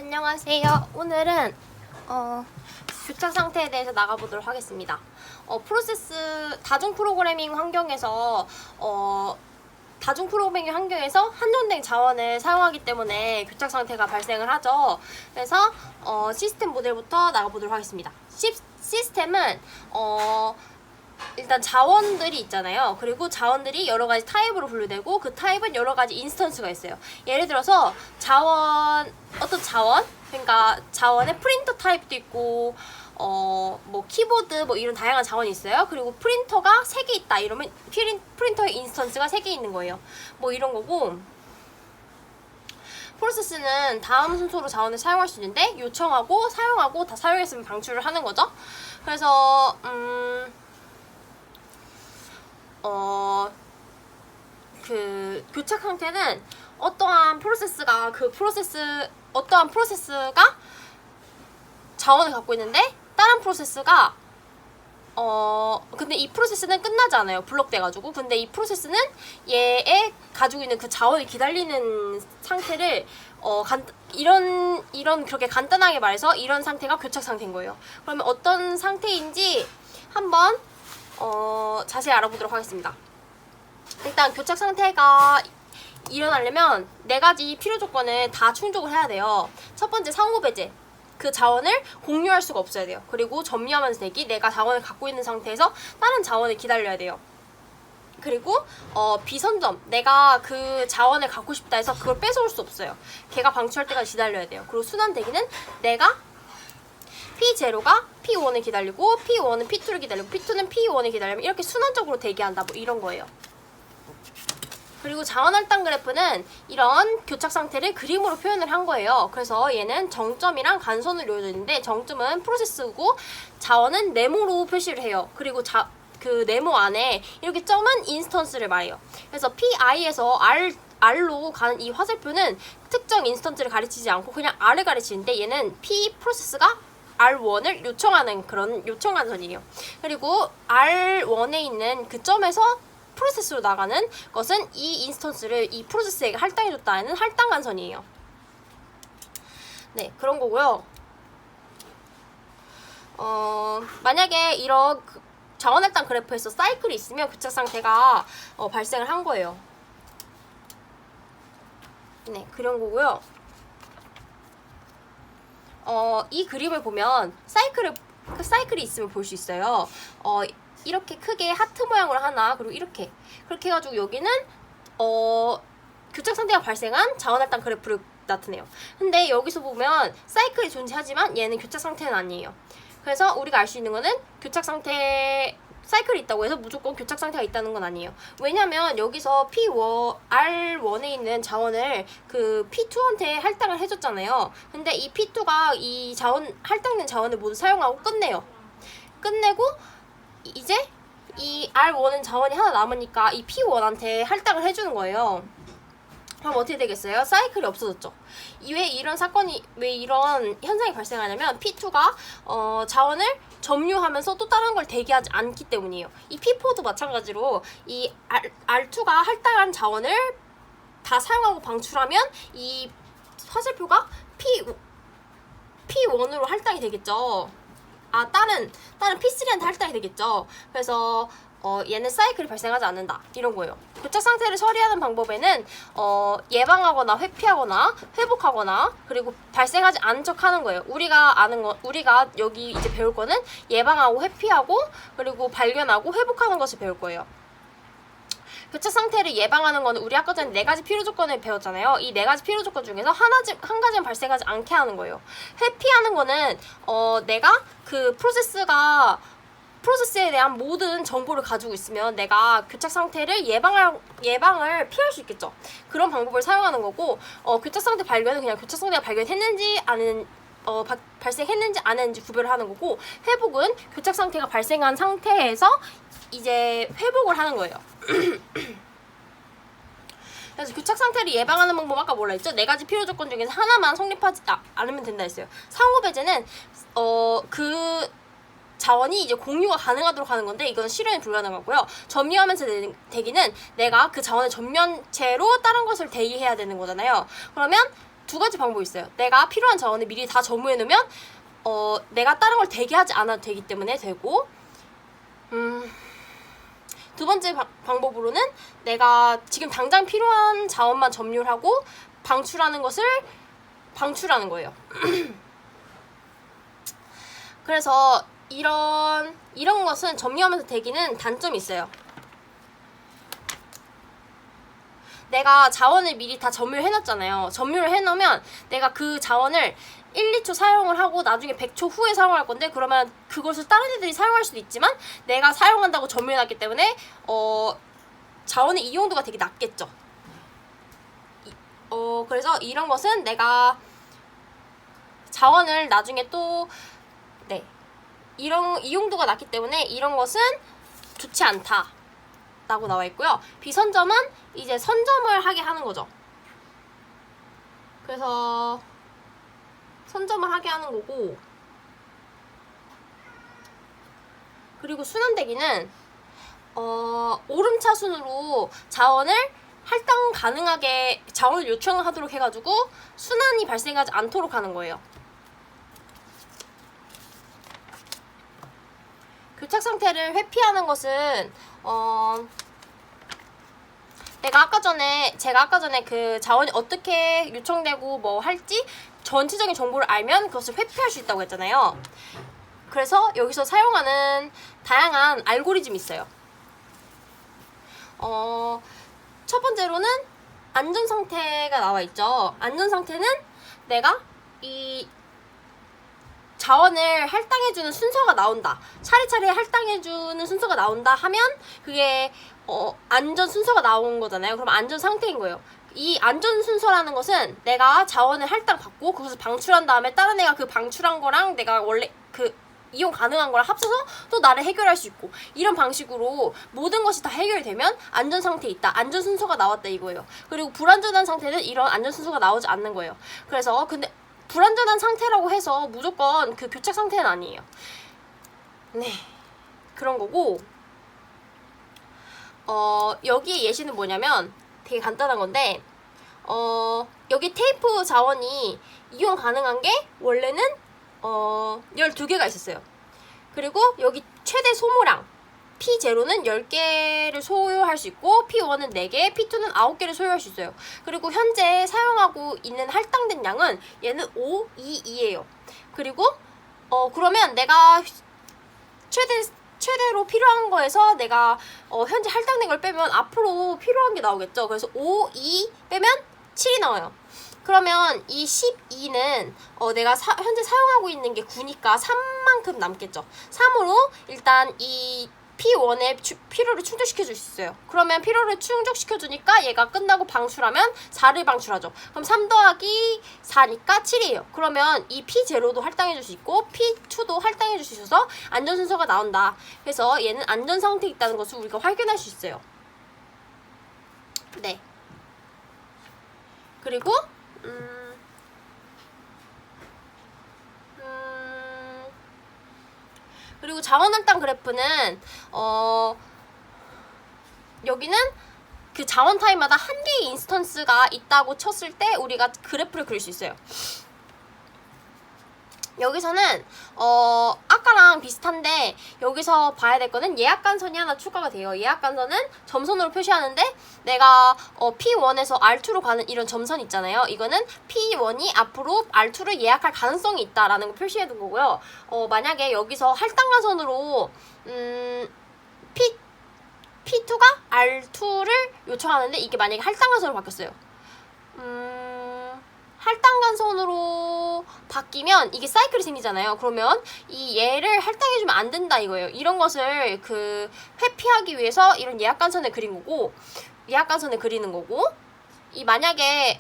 안녕하세요. 오늘은 교착 상태에 대해서 나가보도록 하겠습니다. 다중 프로그래밍 환경에서 한정된 자원을 사용하기 때문에 교착 상태가 발생을 하죠. 그래서 시스템 모델부터 나가보도록 하겠습니다. 시스템은 일단 자원들이 있잖아요. 그리고 자원들이 여러 가지 타입으로 분류되고 그 타입은 여러 가지 인스턴스가 있어요. 예를 들어서 어떤 자원, 그러니까 자원의 프린터 타입도 있고 뭐 키보드 뭐 이런 다양한 자원이 있어요. 그리고 프린터가 3개 있다 이러면 프린터의 인스턴스가 3개 있는 거예요. 뭐 이런 거고, 프로세스는 다음 순서로 자원을 사용할 수 있는데 요청하고 사용하고 다 사용했으면 방출을 하는 거죠. 그래서 그 교착 상태는 어떠한 프로세스가 자원을 갖고 있는데 다른 프로세스가 근데 이 프로세스는 끝나지 않아요. 블록돼가지고. 근데 이 프로세스는 얘의 가지고 있는 그 자원을 기다리는 상태를 그렇게 간단하게 말해서 이런 상태가 교착 상태인 거예요. 그러면 어떤 상태인지 한번 자세히 알아보도록 하겠습니다. 일단 교착 상태가 일어나려면 4가지 필요 조건을 다 충족을 해야 돼요. 첫 번째, 상호 배제. 그 자원을 공유할 수가 없어야 돼요. 그리고 점유하면서 대기, 내가 자원을 갖고 있는 상태에서 다른 자원을 기다려야 돼요. 그리고 비선점, 내가 그 자원을 갖고 싶다 해서 그걸 뺏어올 수 없어요. 걔가 방출할 때까지 기다려야 돼요. 그리고 순환 대기는 내가 P0가 P1을 기다리고 P1은 P2를 기다리고 P2는 P1을 기다리면 이렇게 순환적으로 대기한다, 뭐 이런 거예요. 그리고 자원 할당 그래프는 이런 교착 상태를 그림으로 표현을 한 거예요. 그래서 얘는 정점이랑 간선으로 이루어져 있는데, 정점은 프로세스고 자원은 네모로 표시를 해요. 그리고 그 네모 안에 이렇게 점은 인스턴스를 말해요. 그래서 PI에서 R로 가는 이 화살표는 특정 인스턴스를 가리치지 않고 그냥 R을 가리치는데, 얘는 P 프로세스가 R1을 요청하는 선이에요. 그리고 R1에 있는 그 점에서 프로세스로 나가는 것은 이 인스턴스를 이 프로세스에게 할당해줬다는 할당 간선이에요. 네, 그런 거고요. 만약에 이런 자원 할당 그래프에서 사이클이 있으면 교착 상태가 발생을 한 거예요. 네, 그런 거고요. 이 그림을 보면 사이클이 있으면 볼 수 있어요. 이렇게 크게 하트 모양으로 하나, 그리고 그렇게 해가지고 여기는 교착 상태가 발생한 자원 할당 그래프를 나타내요. 근데 여기서 보면 사이클이 존재하지만 얘는 교착 상태는 아니에요. 그래서 우리가 알 수 있는 거는 사이클이 있다고 해서 무조건 교착 상태가 있다는 건 아니에요. 왜냐면 여기서 R1에 있는 자원을 그 P2한테 할당을 해줬잖아요. 근데 이 P2가 이 할당된 자원을 모두 사용하고 끝내고 이제 이 R1은 자원이 하나 남으니까 이 P1한테 할당을 해주는 거예요. 그럼 어떻게 되겠어요? 사이클이 없어졌죠. 왜 이런 현상이 발생하냐면 P2가 자원을 점유하면서 또 다른 걸 대기하지 않기 때문이에요. 이 P4도 마찬가지로 이 R2가 할당한 자원을 다 사용하고 방출하면 이 화살표가 P1으로 할당이 되겠죠. 다른 P3한테 할당이 되겠죠. 그래서 얘는 사이클이 발생하지 않는다, 이런 거예요. 교착 상태를 처리하는 방법에는 예방하거나 회피하거나 회복하거나 그리고 발생하지 않은 척 하는 거예요. 우리가 여기 이제 배울 거는 예방하고 회피하고 그리고 발견하고 회복하는 것을 배울 거예요. 교착 상태를 예방하는 거는 우리 아까 전에 4가지 필요 조건을 배웠잖아요. 이 4가지 필요 조건 중에서 한 가지는 발생하지 않게 하는 거예요. 회피하는 거는 내가 그 프로세스에 대한 모든 정보를 가지고 있으면 내가 교착 상태를 예방을 피할 수 있겠죠. 그런 방법을 사용하는 거고, 교착 상태 발견은 그냥 교착 상태가 발견했는지 발생했는지 안 했는지 구별을 하는 거고, 회복은 교착 상태가 발생한 상태에서 이제 회복을 하는 거예요. 그래서 교착 상태를 예방하는 방법 아까 뭐라 했죠? 4가지 필요 조건 중에서 하나만 성립하지 않으면 된다 했어요. 상호 배제는 그 자원이 이제 공유가 가능하도록 하는 건데, 이건 실현이 불가능하고요. 점유하면서 대기는 내가 그 자원을 점유한 채로 다른 것을 대기해야 되는 거잖아요. 그러면 두 가지 방법이 있어요. 내가 필요한 자원을 미리 다 점유해 놓으면 내가 다른 걸 대기하지 않아도 되기 때문에 되고, 두 번째 방법으로는 내가 지금 당장 필요한 자원만 점유를 하고 방출하는 것을 방출하는 거예요. 그래서 이런 것은 점유하면서 되기는 단점이 있어요. 내가 자원을 미리 다 점유를 해놨잖아요. 점유를 해놓으면 내가 그 자원을 1, 2초 사용을 하고 나중에 100초 후에 사용할 건데, 그러면 그것을 다른 애들이 사용할 수도 있지만 내가 사용한다고 점유해놨기 때문에 자원의 이용도가 되게 낮겠죠. 그래서 이런 것은 내가 자원을 나중에 또 이런 이용도가 낮기 때문에 이런 것은 좋지 않다 라고 나와 있고요. 비선점은 이제 선점을 하게 하는 거죠. 그래서 선점을 하게 하는 거고, 그리고 순환대기는 오름차순으로 자원을 할당 가능하게 자원을 요청하도록 해가지고 순환이 발생하지 않도록 하는 거예요. 교착 상태를 회피하는 것은 제가 아까 전에 그 자원이 어떻게 요청되고 뭐 할지 전체적인 정보를 알면 그것을 회피할 수 있다고 했잖아요. 그래서 여기서 사용하는 다양한 알고리즘이 있어요. 첫 번째로는 안전상태가 나와 있죠. 안전상태는 내가 이 자원을 할당해주는 순서가 나온다, 차례차례 할당해주는 순서가 나온다 하면 그게 안전 순서가 나온 거잖아요. 그럼 안전 상태인 거예요. 이 안전 순서라는 것은 내가 자원을 할당받고 그것을 방출한 다음에 다른 애가 그 방출한 거랑 내가 원래 그 이용 가능한 거랑 합쳐서 또 나를 해결할 수 있고, 이런 방식으로 모든 것이 다 해결되면 안전 상태에 있다, 안전 순서가 나왔다 이거예요. 그리고 불안전한 상태는 이런 안전 순서가 나오지 않는 거예요. 그래서 근데 불안전한 상태라고 해서 무조건 그 교착 상태는 아니에요. 네, 그런 거고, 여기 예시는 뭐냐면 되게 간단한 건데, 여기 테이프 자원이 이용 가능한 게 원래는 12개가 있었어요. 그리고 여기 최대 소모량 P0는 10개를 소유할 수 있고 P1은 4개, P2는 9개를 소유할 수 있어요. 그리고 현재 사용하고 있는 할당된 양은 얘는 5, 2, 2예요. 그리고 그러면 내가 최대로 필요한 거에서 내가 현재 할당된 걸 빼면 앞으로 필요한 게 나오겠죠. 그래서 5, 2 빼면 7이 나와요. 그러면 이 12는 내가 현재 사용하고 있는 게 9니까 3만큼 남겠죠. 3으로 일단 이 P1의 필요를 충족시켜줄 수 있어요. 그러면 필요를 충족시켜주니까 얘가 끝나고 방출하면 4를 방출하죠. 그럼 3 더하기 4니까 7이에요. 그러면 이 P0도 할당해줄 수 있고 P2도 할당해줄 수 있어서 안전순서가 나온다. 그래서 얘는 안전상태에 있다는 것을 우리가 확인할 수 있어요. 네. 그리고 그리고 자원할당 그래프는 여기는 그 자원 타입마다 한 개의 인스턴스가 있다고 쳤을 때 우리가 그래프를 그릴 수 있어요. 여기서는 아까랑 비슷한데 여기서 봐야 될 거는 예약간선이 하나 추가가 돼요. 예약간선은 점선으로 표시하는데 내가 P1에서 R2로 가는 이런 점선 있잖아요. 이거는 P1이 앞으로 R2를 예약할 가능성이 있다라는 걸 표시해 둔 거고요. 만약에 여기서 할당간선으로 P2가 R2를 요청하는데 이게 만약에 할당간선으로 바뀌었어요. 할당간선으로 바뀌면 이게 사이클이 생기잖아요. 그러면 이 얘를 할당해주면 안 된다 이거예요. 이런 것을 회피하기 위해서 이런 예약간선을 그린 거고, 예약간선을 그리는 거고, 이 만약에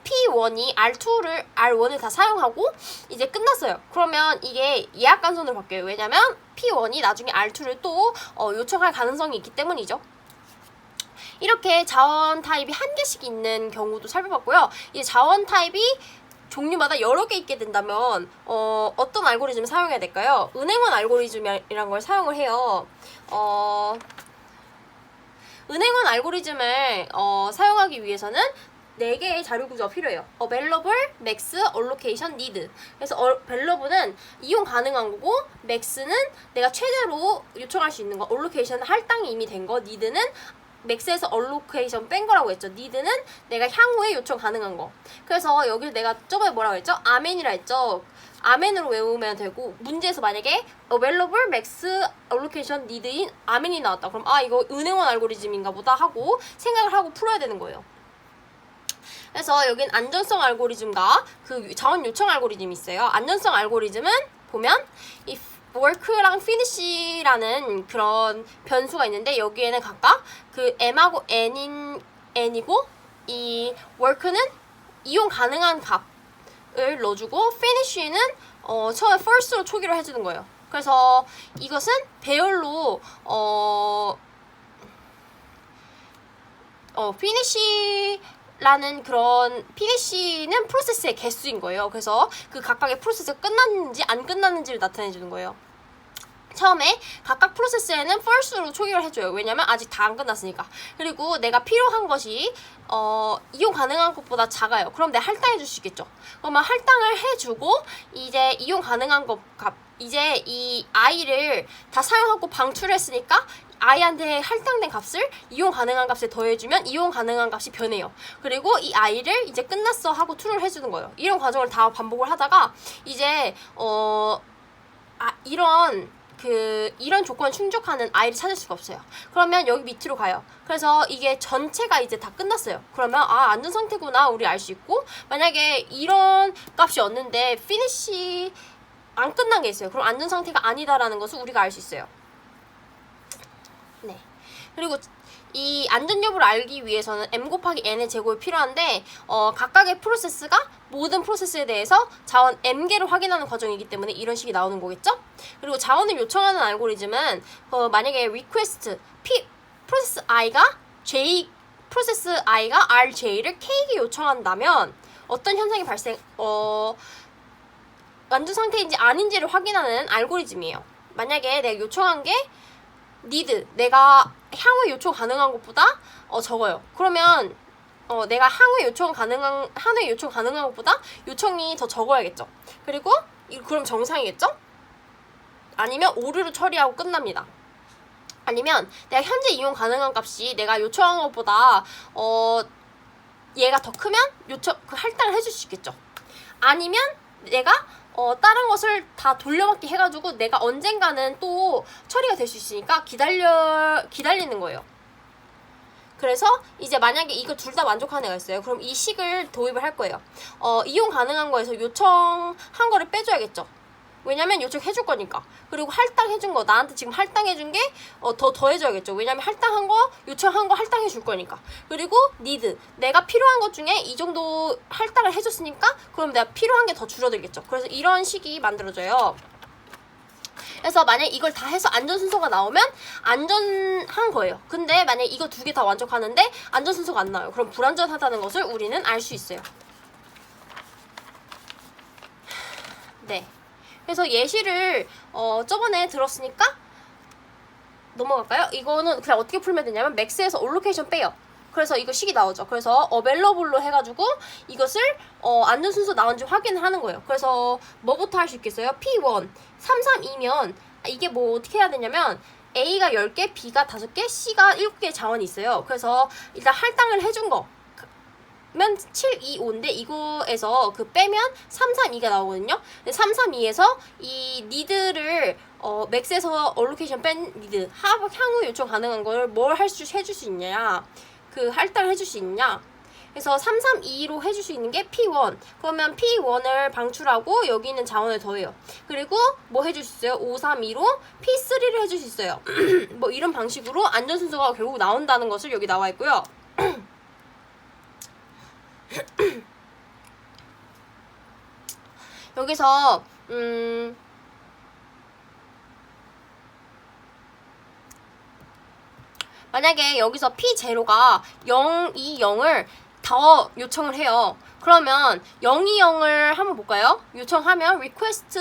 P1이 R1을 다 사용하고 이제 끝났어요. 그러면 이게 예약간선으로 바뀌어요. 왜냐면 P1이 나중에 R2를 또 요청할 가능성이 있기 때문이죠. 이렇게 자원 타입이 한 개씩 있는 경우도 살펴봤고요. 이 자원 타입이 종류마다 여러 개 있게 된다면 어떤 알고리즘을 사용해야 될까요? 은행원 알고리즘이라는 걸 사용을 해요. 은행원 알고리즘을 사용하기 위해서는 4개의 자료 구조가 필요해요. available, max, allocation, need. 그래서 available는 이용 가능한 거고, max는 내가 최대로 요청할 수 있는 거, allocation은 할당이 이미 된 거, need는 max에서 allocation 뺀 거라고 했죠. need는 내가 향후에 요청 가능한 거. 그래서 여기를 내가 저번에 뭐라고 했죠? amen이라 했죠. amen으로 외우면 되고, 문제에서 만약에 available, max, allocation, need인 amen이 나왔다. 그럼 이거 은행원 알고리즘인가 보다 하고 생각을 하고 풀어야 되는 거예요. 그래서 여긴 안전성 알고리즘과 그 자원 요청 알고리즘이 있어요. 안전성 알고리즘은 보면 이 work랑 finish라는 그런 변수가 있는데, 여기에는 각각 그 m하고 n이고, 이 work는 이용 가능한 값을 넣어주고, finish는 처음에 first로 초기로 해주는 거예요. 그래서 이것은 배열로 피니시라는 그런 피니시는 프로세스의 개수인 거예요. 그래서 그 각각의 프로세스가 끝났는지 안 끝났는지를 나타내 주는 거예요. 처음에 각각 프로세스에는 first로 초기를 해줘요. 왜냐면 아직 다 안 끝났으니까. 그리고 내가 필요한 것이 이용 가능한 것보다 작아요. 그럼 내가 할당해 줄 수 있겠죠. 그러면 할당을 해주고, 이제 이용 가능한 것 값, 이제 이 i를 다 사용하고 방출했으니까 i한테 할당된 값을 이용 가능한 값에 더해주면 이용 가능한 값이 변해요. 그리고 이 i를 이제 끝났어 하고 true를 해주는 거예요. 이런 과정을 다 반복을 하다가 이제 이런 조건을 충족하는 i를 찾을 수가 없어요. 그러면 여기 밑으로 가요. 그래서 이게 전체가 이제 다 끝났어요. 그러면 안전 상태구나 우리 알 수 있고, 만약에 이런 값이었는데 finish 안 끝난 게 있어요. 그럼 안전 상태가 아니다라는 것을 우리가 알 수 있어요. 네. 그리고 이 안전 여부를 알기 위해서는 m 곱하기 n의 제곱이 필요한데, 각각의 프로세스가 모든 프로세스에 대해서 자원 m개를 확인하는 과정이기 때문에 이런 식이 나오는 거겠죠? 그리고 자원을 요청하는 알고리즘은 만약에 request 프로세스 i가 rj를 k에게 요청한다면 어떤 현상이 안전 상태인지 아닌지를 확인하는 알고리즘이에요. 만약에 내가 요청한 게 need, 내가 향후에 요청 가능한 것보다 적어요. 그러면 내가 향후에 요청 가능한 것보다 요청이 더 적어야겠죠. 그리고 그럼 정상이겠죠? 아니면 오류로 처리하고 끝납니다. 아니면 내가 현재 이용 가능한 값이 내가 요청한 것보다 얘가 더 크면 그 할당을 해줄 수 있겠죠. 아니면 내가 다른 것을 다 돌려막기 해가지고 내가 언젠가는 또 처리가 될 수 있으니까 기다리는 거예요. 그래서 이제 만약에 이거 둘 다 만족하는 애가 있어요. 그럼 이 식을 도입을 할 거예요. 이용 가능한 거에서 요청한 거를 빼줘야겠죠. 왜냐면 요청해줄 거니까. 그리고 할당해준 거, 나한테 지금 할당해준 게 더해줘야겠죠. 왜냐면 할당한 거, 요청한 거 할당해줄 거니까. 그리고 need, 내가 필요한 것 중에 이 정도 할당을 해줬으니까 그럼 내가 필요한 게 더 줄어들겠죠. 그래서 이런 식이 만들어져요. 그래서 만약에 이걸 다 해서 안전순서가 나오면 안전한 거예요. 근데 만약에 이거 두 개 다 만족하는데 안전순서가 안 나와요. 그럼 불안전하다는 것을 우리는 알 수 있어요. 네. 그래서 예시를 저번에 들었으니까 넘어갈까요? 이거는 그냥 어떻게 풀면 되냐면 max에서 allocation 빼요. 그래서 이거 식이 나오죠. 그래서 available로 해가지고 이것을 안전 순서 나온지 확인을 하는 거예요. 그래서 뭐부터 할 수 있겠어요? P1 332면 이게 뭐 어떻게 해야 되냐면 A가 10개, B가 5개, C가 7개의 자원이 있어요. 그래서 일단 할당을 해준 거 면 725인데 이거에서 그 빼면 332가 나오거든요. 332에서 이 need를 max에서 allocation 뺀 need 향후 요청 가능한 걸 뭘 해줄 수 있냐, 그 할당을 해줄 수 있냐. 그래서 332로 해줄 수 있는 게 P1. 그러면 P1을 방출하고 여기 있는 자원을 더해요. 그리고 뭐 해줄 수 있어요? 532로 P3를 해줄 수 있어요. 뭐 이런 방식으로 안전순서가 결국 나온다는 것을 여기 나와 있고요. 여기서 만약에 여기서 P0가 020을 더 요청을 해요. 그러면 020을 한번 볼까요? 요청하면 request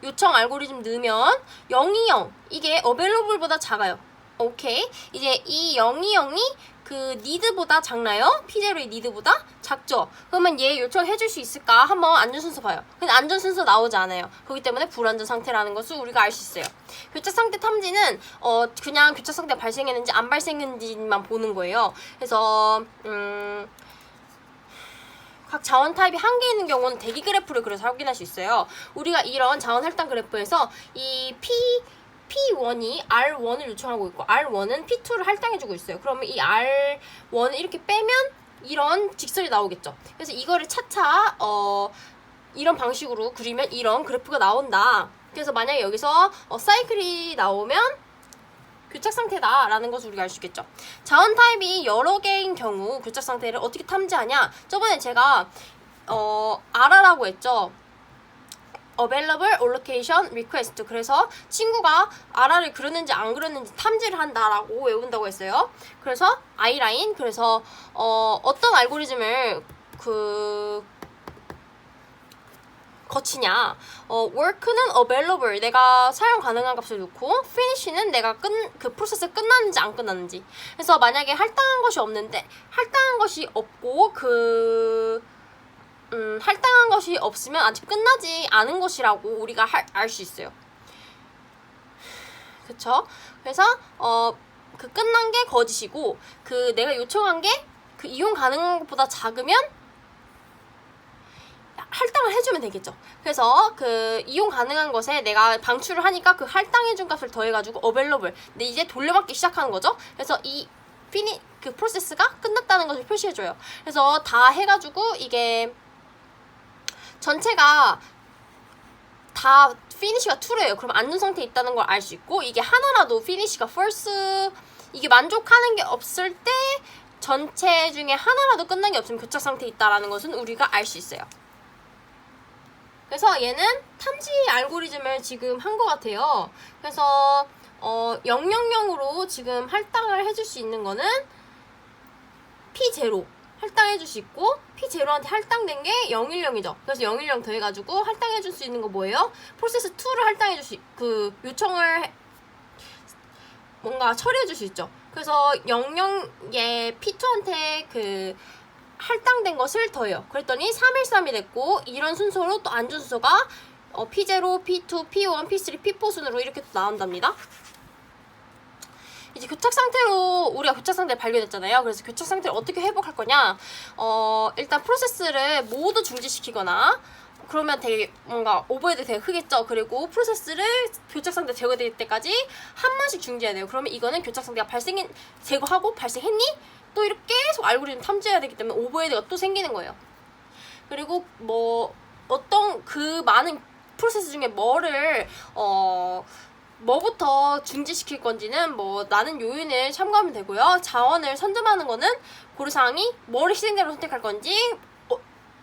요청 알고리즘 넣으면 020 이게 available보다 작아요. 오케이. 이제 이 020이 그 니드보다 작나요? P0의 니드보다 작죠? 그러면 얘 요청해줄 수 있을까? 한번 안전 순서 봐요. 근데 안전 순서 나오지 않아요. 그렇기 때문에 불안전 상태라는 것을 우리가 알 수 있어요. 교착 상태 탐지는 그냥 교착 상태가 발생했는지 안 발생했는지만 보는 거예요. 그래서 각 자원 타입이 한 개 있는 경우는 대기 그래프를 그려서 확인할 수 있어요. 우리가 이런 자원 할당 그래프에서 이 P1이 R1을 요청하고 있고 R1은 P2를 할당해주고 있어요. 그러면 이 R1을 이렇게 빼면 이런 직선이 나오겠죠. 그래서 이거를 차차 이런 방식으로 그리면 이런 그래프가 나온다. 그래서 만약에 여기서 사이클이 나오면 교착 상태다 라는 것을 우리가 알 수 있겠죠. 자원 타입이 여러 개인 경우 교착 상태를 어떻게 탐지하냐. 저번에 제가 RR라고 했죠. Available Allocation Request. 그래서 친구가 RR을 그렸는지 안 그렸는지 탐지를 한다라고 외운다고 했어요. 그래서 I라인. 그래서 어떤 알고리즘을 거치냐. work는 available, 내가 사용 가능한 값을 놓고 finish는 내가 그 프로세스 끝났는지 안 끝났는지. 그래서 만약에 할당한 것이 없는데 할당한 것이 없고 할당한 것이 없으면 아직 끝나지 않은 것이라고 우리가 알 수 있어요. 그쵸? 그래서 그 끝난 게 거짓이고 그 내가 요청한 게 그 이용 가능한 것보다 작으면 할당을 해주면 되겠죠. 그래서 그 이용 가능한 것에 내가 방출을 하니까 그 할당해준 값을 더해가지고 available. 근데 이제 돌려받기 시작하는 거죠. 그래서 그 프로세스가 끝났다는 것을 표시해줘요. 그래서 다 해가지고 이게 전체가 다 finishi가 true예요. 그럼 안전 상태에 있다는 걸 알 수 있고 이게 하나라도 finishi가 false, 이게 만족하는 게 없을 때 전체 중에 하나라도 끝난 게 없으면 교착 상태에 있다는 것은 우리가 알 수 있어요. 그래서 얘는 탐지 알고리즘을 지금 한 것 같아요. 그래서 000으로 지금 할당을 해줄 수 있는 거는 P0 할당해줄 수 있고 P0한테 할당된 게 010이죠. 그래서 010 더해가지고 할당해줄 수 있는 거 뭐예요? 프로세스 2를 할당해줄 수 그 요청을 뭔가 처리해줄 수 있죠. 그래서 00에 P2한테 그 할당된 것을 더해요. 그랬더니 313이 됐고 이런 순서로 또 안전 순서가 P0, P2, P1, P3, P4 순으로 이렇게 또 나온답니다. 이제 교착 상태로 우리가 교착 상태를 발견했잖아요. 그래서 교착 상태를 어떻게 회복할 거냐? 일단 프로세스를 모두 중지시키거나 그러면 되게 뭔가 오버헤드 되게 크겠죠. 그리고 프로세스를 교착 상태 제거될 때까지 한 번씩 중지해야 돼요. 그러면 이거는 교착 상태가 제거하고 발생했니? 또 이렇게 계속 알고리즘 탐지해야 되기 때문에 오버헤드가 또 생기는 거예요. 그리고 뭐 어떤 그 많은 프로세스 중에 뭐부터 중지시킬 건지는 뭐 나는 요인을 참고하면 되고요. 자원을 선점하는 거는 고려사항이 뭐를 희생자로 선택할 건지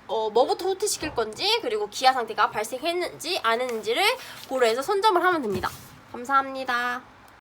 뭐부터 후퇴시킬 건지 그리고 기아 상태가 발생했는지 안 했는지를 고려해서 선점을 하면 됩니다. 감사합니다.